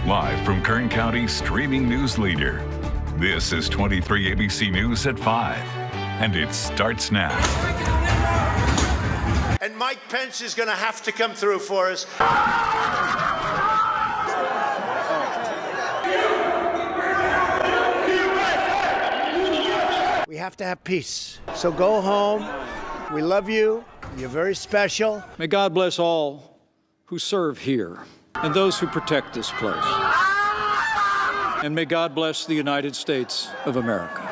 Live from Kern County's streaming news leader, this is 23 ABC News at 5, and it starts now. And Mike Pence is going to have to come through for us. We have to have peace. So go home. We love you. You're very special. May God bless all who serve here and those who protect this place. And may God bless the United States of America.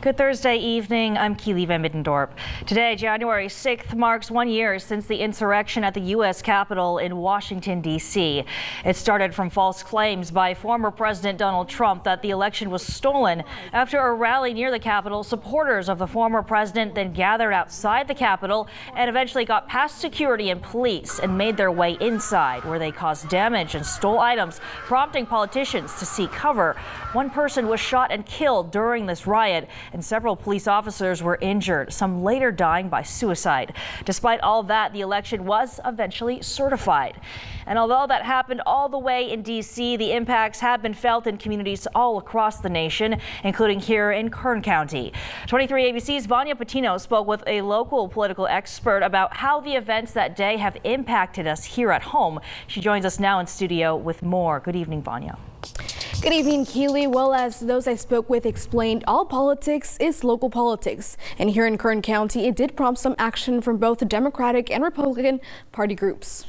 Good Thursday evening. I'm Keely Van Middendorp. Today, January 6th, marks 1 year since the insurrection at the U.S. Capitol in Washington, D.C. It started from false claims by former President Donald Trump that the election was stolen. After a rally near the Capitol, supporters of the former president then gathered outside the Capitol and eventually got past security and police and made their way inside, where they caused damage and stole items, prompting politicians to seek cover. One person was shot and killed during this riot, and several police officers were injured, some later dying by suicide. Despite all that, the election was eventually certified. And although that happened all the way in D.C., the impacts have been felt in communities all across the nation, including here in Kern County. 23 ABC's Vanya Patino spoke with a local political expert about how the events that day have impacted us here at home. She joins us now in studio with more. Good evening, Vanya. Good evening, Keely. Well, as those I spoke with explained, all politics is local politics. And here in Kern County, it did prompt some action from both the Democratic and Republican Party groups.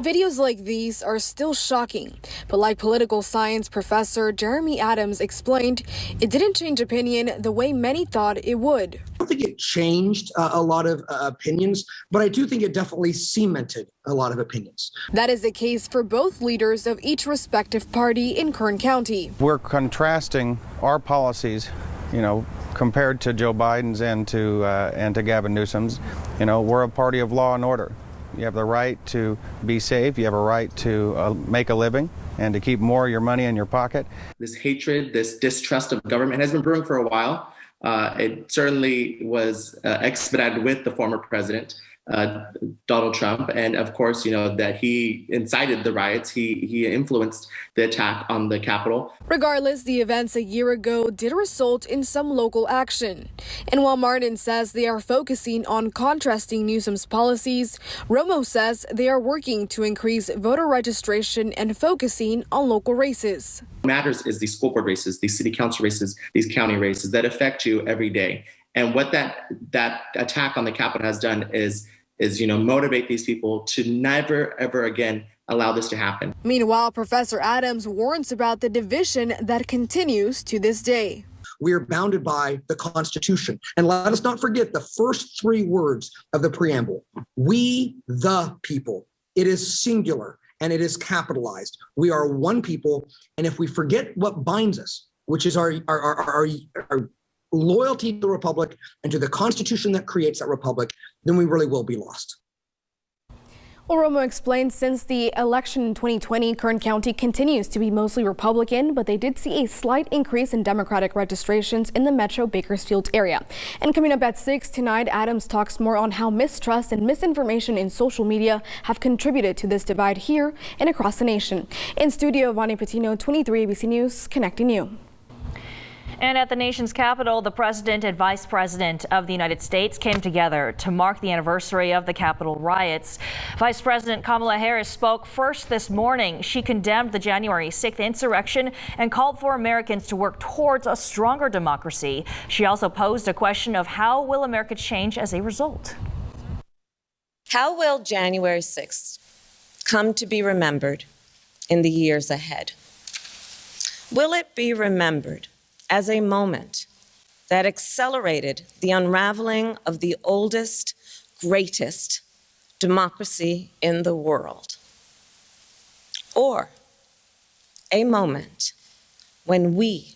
Videos like these are still shocking, but like political science professor Jeremy Adams explained, it didn't change opinion the way many thought it would. I don't think it changed a lot of opinions, but I do think it definitely cemented a lot of opinions. That is the case for both leaders of each respective party in Kern County. We're contrasting our policies, compared to Joe Biden's and to Gavin Newsom's. We're a party of law and order. You have the right to be safe. You have a right to make a living and to keep more of your money in your pocket. This hatred, this distrust of government has been brewing for a while. It certainly was expedited with the former president, Donald Trump. And of course, that he incited the riots. He influenced the attack on the Capitol. Regardless, the events a year ago did result in some local action. And while Martin says they are focusing on contrasting Newsom's policies, Romo says they are working to increase voter registration and focusing on local races. What matters is these school board races, these city council races, these county races that affect you every day. And what that attack on the Capitol has done is motivate these people to never, ever again allow this to happen. Meanwhile, Professor Adams warns about the division that continues to this day. We are bounded by the Constitution. And let us not forget the first three words of the preamble. We, the people. It is singular and it is capitalized. We are one people. And if we forget what binds us, which is our loyalty to the Republic and to the Constitution that creates that Republic, then we really will be lost. Well, Romo explained since the election in 2020, Kern County continues to be mostly Republican, but they did see a slight increase in Democratic registrations in the Metro Bakersfield area. And coming up at 6 tonight, Adams talks more on how mistrust and misinformation in social media have contributed to this divide here and across the nation. In studio, Vanya Patino, 23 ABC News, connecting you. And at the nation's capital, the president and vice president of the United States came together to mark the anniversary of the Capitol riots. Vice President Kamala Harris spoke first this morning. She condemned the January 6th insurrection and called for Americans to work towards a stronger democracy. She also posed a question of how will America change as a result? How will January 6th come to be remembered in the years ahead? Will it be remembered as a moment that accelerated the unraveling of the oldest, greatest democracy in the world? Or a moment when we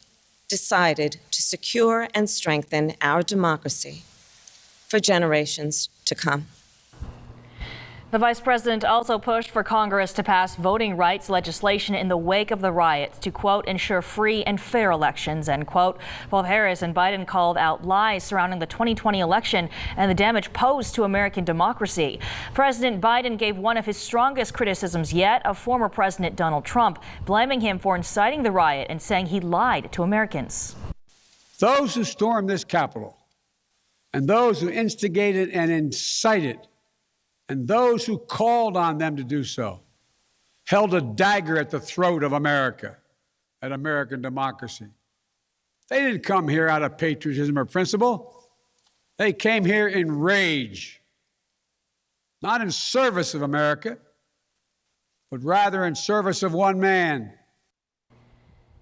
decided to secure and strengthen our democracy for generations to come? The vice president also pushed for Congress to pass voting rights legislation in the wake of the riots to, quote, ensure free and fair elections, end quote. Both Harris and Biden called out lies surrounding the 2020 election and the damage posed to American democracy. President Biden gave one of his strongest criticisms yet of former President Donald Trump, blaming him for inciting the riot and saying he lied to Americans. Those who stormed this Capitol and those who instigated and incited and those who called on them to do so held a dagger at the throat of America, at American democracy. They didn't come here out of patriotism or principle. They came here in rage, not in service of America, but rather in service of one man.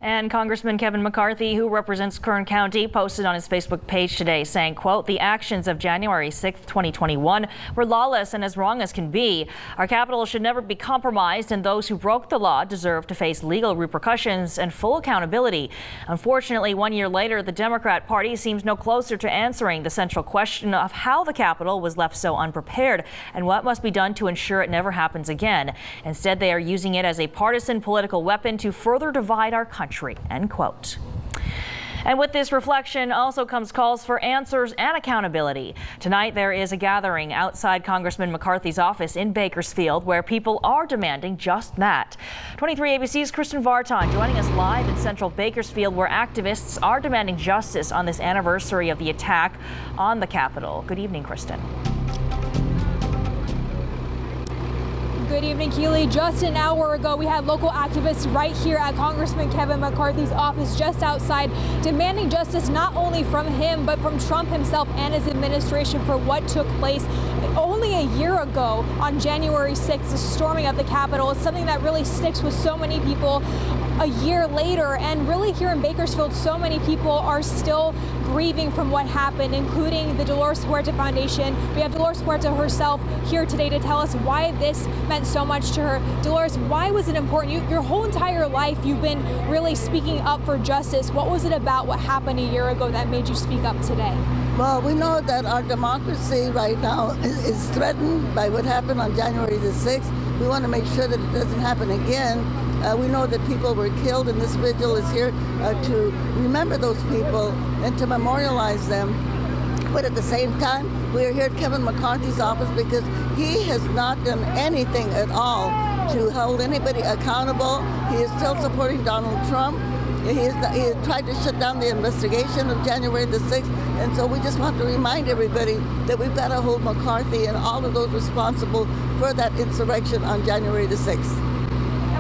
And Congressman Kevin McCarthy, who represents Kern County, posted on his Facebook page today saying, quote, the actions of January 6th, 2021 were lawless and as wrong as can be. Our capital should never be compromised, and those who broke the law deserve to face legal repercussions and full accountability. Unfortunately, 1 year later, the Democrat Party seems no closer to answering the central question of how the Capitol was left so unprepared and what must be done to ensure it never happens again. Instead, they are using it as a partisan political weapon to further divide our country. End quote. And with this reflection also comes calls for answers and accountability. Tonight, there is a gathering outside Congressman McCarthy's office in Bakersfield where people are demanding just that. 23 ABC's Kristen Vartan joining us live in central Bakersfield, where activists are demanding justice on this anniversary of the attack on the Capitol. Good evening, Kristen. Good evening, Keely. Just an hour ago, we had local activists right here at Congressman Kevin McCarthy's office just outside, demanding justice not only from him, but from Trump himself and his administration for what took place only a year ago on January 6th, the storming of the Capitol. It's something that really sticks with so many people a year later. And really here in Bakersfield, so many people are still grieving from what happened, including the Dolores Huerta Foundation. We have Dolores Huerta herself here today to tell us why this meant so much to her. Dolores, why was it important? Your whole entire life, you've been really speaking up for justice. What was it about what happened a year ago that made you speak up today? Well, we know that our democracy right now is threatened by what happened on January the 6th. We want to make sure that it doesn't happen again. We know that people were killed, and this vigil is here to remember those people and to memorialize them. But at the same time, we are here at Kevin McCarthy's office because he has not done anything at all to hold anybody accountable. He is still supporting Donald Trump. He has tried to shut down the investigation of January the 6th. And so we just want to remind everybody that we've got to hold McCarthy and all of those responsible for that insurrection on January the 6th.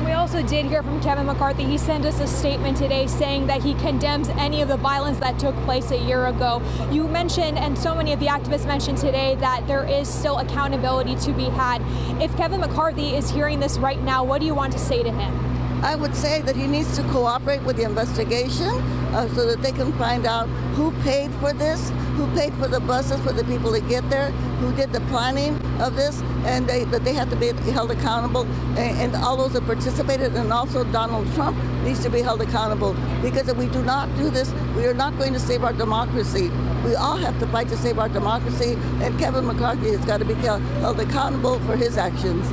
We also did hear from Kevin McCarthy. He sent us a statement today saying that he condemns any of the violence that took place a year ago. You mentioned, and so many of the activists mentioned today, that there is still accountability to be had. If Kevin McCarthy is hearing this right now, what do you want to say to him? I would say that he needs to cooperate with the investigation so that they can find out who paid for this, who paid for the buses for the people to get there, who did the planning of this, and that they have to be held accountable, and all those that participated, and also Donald Trump needs to be held accountable, because if we do not do this, we are not going to save our democracy. We all have to fight to save our democracy, and Kevin McCarthy has got to be held accountable for his actions.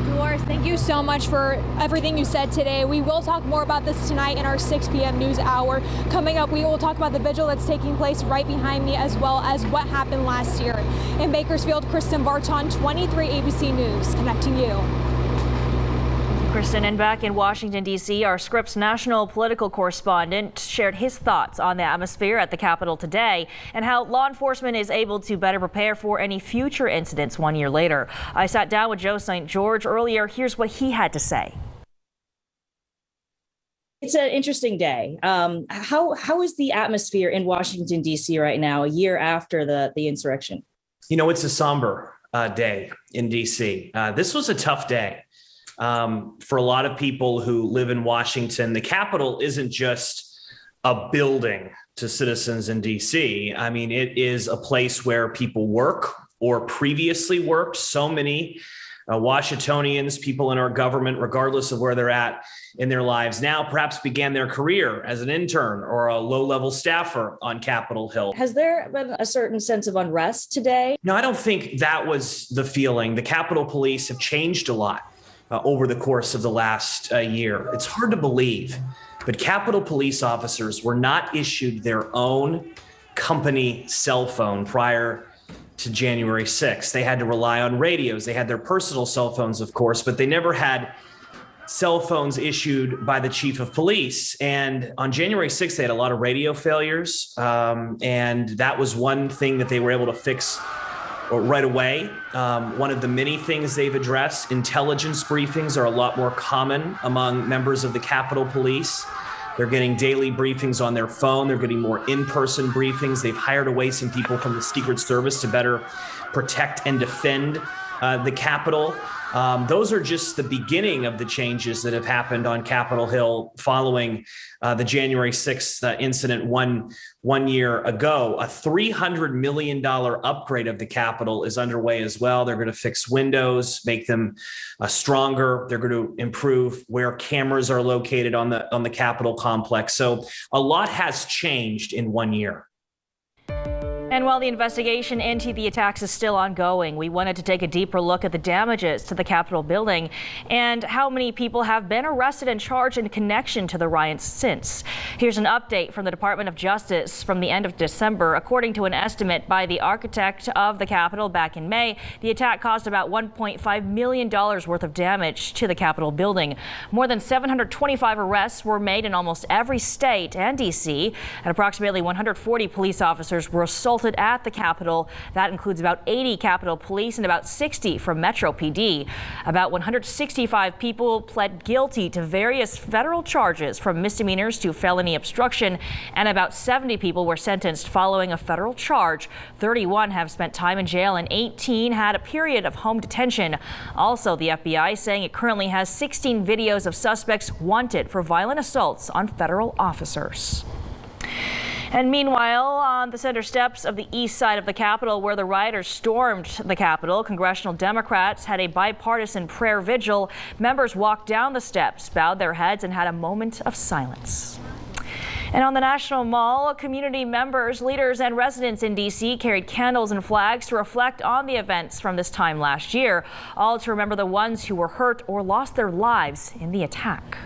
Dolores, thank you so much for everything you said today. We will talk more about this tonight in our 6 p.m. news hour. Coming up, we will talk about the vigil that's taking place right behind me, as well as what happened last year. In Bakersfield, Kristen Vartan, 23 ABC News, connecting you. Kristen, and back in Washington, D.C., our Scripps national political correspondent shared his thoughts on the atmosphere at the Capitol today and how law enforcement is able to better prepare for any future incidents 1 year later. I sat down with Joe St. George earlier. Here's what he had to say. It's an interesting day. How is the atmosphere in Washington, D.C. right now, a year after the insurrection? You know, it's a somber day in D.C. This was a tough day. For a lot of people who live in Washington, the Capitol isn't just a building to citizens in DC. I mean, it is a place where people work or previously worked. So many Washingtonians, people in our government, regardless of where they're at in their lives now, perhaps began their career as an intern or a low-level staffer on Capitol Hill. Has there been a certain sense of unrest today? No, I don't think that was the feeling. The Capitol Police have changed a lot over the course of the last year. It's hard to believe, but Capitol Police officers were not issued their own company cell phone prior to January 6th. They had to rely on radios. They had their personal cell phones, of course, but they never had cell phones issued by the chief of police. And on January 6th, they had a lot of radio failures. And that was one thing that they were able to fix right away. One of the many things they've addressed, intelligence briefings are a lot more common among members of the Capitol Police. They're getting daily briefings on their phone. They're getting more in-person briefings. They've hired away some people from the Secret Service to better protect and defend the Capitol. Those are just the beginning of the changes that have happened on Capitol Hill following the January 6th incident one year ago. A $300 million upgrade of the Capitol is underway as well. They're going to fix windows, make them stronger. They're going to improve where cameras are located on the Capitol complex. So a lot has changed in 1 year. And while the investigation into the attacks is still ongoing, we wanted to take a deeper look at the damages to the Capitol building and how many people have been arrested and charged in connection to the riots since. Here's an update from the Department of Justice from the end of December. According to an estimate by the architect of the Capitol back in May, the attack caused about $1.5 million worth of damage to the Capitol building. More than 725 arrests were made in almost every state and D.C., and approximately 140 police officers were assaulted at the Capitol. That includes about 80 Capitol Police and about 60 from Metro PD. About 165 people pled guilty to various federal charges, from misdemeanors to felony obstruction, and about 70 people were sentenced following a federal charge. 31 have spent time in jail and 18 had a period of home detention. Also, the FBI saying it currently has 16 videos of suspects wanted for violent assaults on federal officers. And meanwhile, on the center steps of the east side of the Capitol, where the rioters stormed the Capitol, congressional Democrats had a bipartisan prayer vigil. Members walked down the steps, bowed their heads, and had a moment of silence. And on the National Mall, community members, leaders, and residents in D.C. carried candles and flags to reflect on the events from this time last year, all to remember the ones who were hurt or lost their lives in the attack.